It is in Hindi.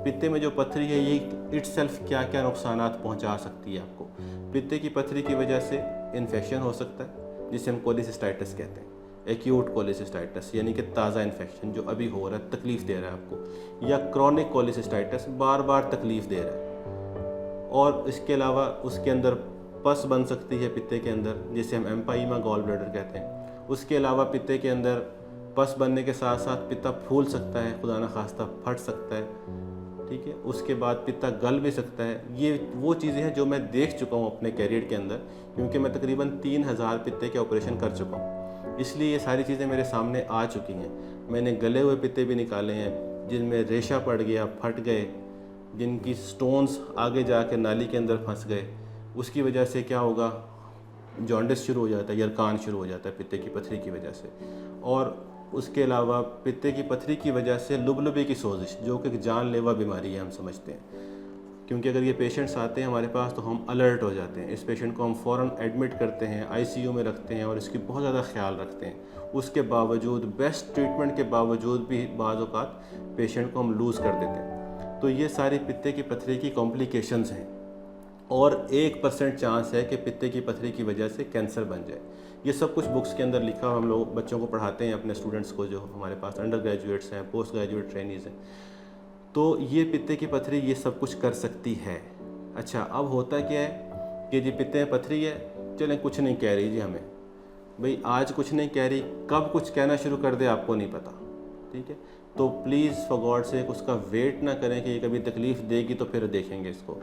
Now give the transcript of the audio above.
पित्ते में जो पथरी है ये इटसेल्फ क्या क्या नुकसानात पहुंचा सकती है आपको। पित्ते की पथरी की वजह से इन्फेक्शन हो सकता है जिसे हम कोलिसिस्टाइटिस कहते हैं, एक्यूट कोलिसिस्टाइटिस यानी कि ताज़ा इन्फेक्शन जो अभी हो रहा है, तकलीफ़ दे रहा है आपको, या क्रॉनिक कोलिसिस्टाइटिस बार बार तकलीफ़ दे रहा है। और इसके अलावा उसके अंदर पस बन सकती है पित्ते के अंदर, जिसे हम एम्पाइमा गॉल ब्लैडर कहते हैं। उसके अलावा पित्ते के अंदर पस बनने के साथ साथ पित्ता फूल सकता है, खुदा न खास्ता फट सकता है, ठीक है। उसके बाद पित्ता गल भी सकता है। ये वो चीज़ें हैं जो मैं देख चुका हूँ अपने कैरियर के अंदर, क्योंकि मैं तकरीबन 3000 पित्ते के ऑपरेशन कर चुका हूँ, इसलिए ये सारी चीज़ें मेरे सामने आ चुकी हैं। मैंने गले हुए पित्ते भी निकाले हैं जिनमें रेशा पड़ गया, फट गए, जिनकी स्टोन्स आगे जाके नाली के अंदर फंस गए। उसकी वजह से क्या होगा, जॉन्डिस शुरू हो जाता है, यरकान शुरू हो जाता है पित्ते की पथरी की वजह से। और उसके अलावा पित्ते की पथरी की वजह से लुबलुबे की सोजिश, जो कि जानलेवा बीमारी है हम समझते हैं, क्योंकि अगर ये पेशेंट्स आते हैं हमारे पास तो हम अलर्ट हो जाते हैं। इस पेशेंट को हम फ़ौरन एडमिट करते हैं, आईसीयू में रखते हैं और इसकी बहुत ज़्यादा ख्याल रखते हैं। उसके बावजूद, बेस्ट ट्रीटमेंट के बावजूद भी बाज़ औक़ात पेशेंट को हम लूज़ कर देते हैं। तो ये सारी पित्ते की पथरी की कॉम्प्लिकेशंस हैं, और 1% चांस है कि पित्ते की पथरी की वजह से कैंसर बन जाए। ये सब कुछ बुक्स के अंदर लिखा, हम लोग बच्चों को पढ़ाते हैं, अपने स्टूडेंट्स को, जो हमारे पास अंडर ग्रेजुएट्स हैं, पोस्ट ग्रेजुएट ट्रेनीज़ हैं। तो ये पित्ते की पथरी ये सब कुछ कर सकती है। अच्छा, अब होता क्या है कि जी पित्ते में पथरी है, चलें कुछ नहीं कह रही जी हमें, भाई आज कुछ नहीं कह रही, कब कुछ कहना शुरू कर दे आपको नहीं पता, ठीक है। तो प्लीज़ फॉर गॉड सेक उसका वेट ना करें कि ये कभी तकलीफ़ देगी तो फिर देखेंगे इसको।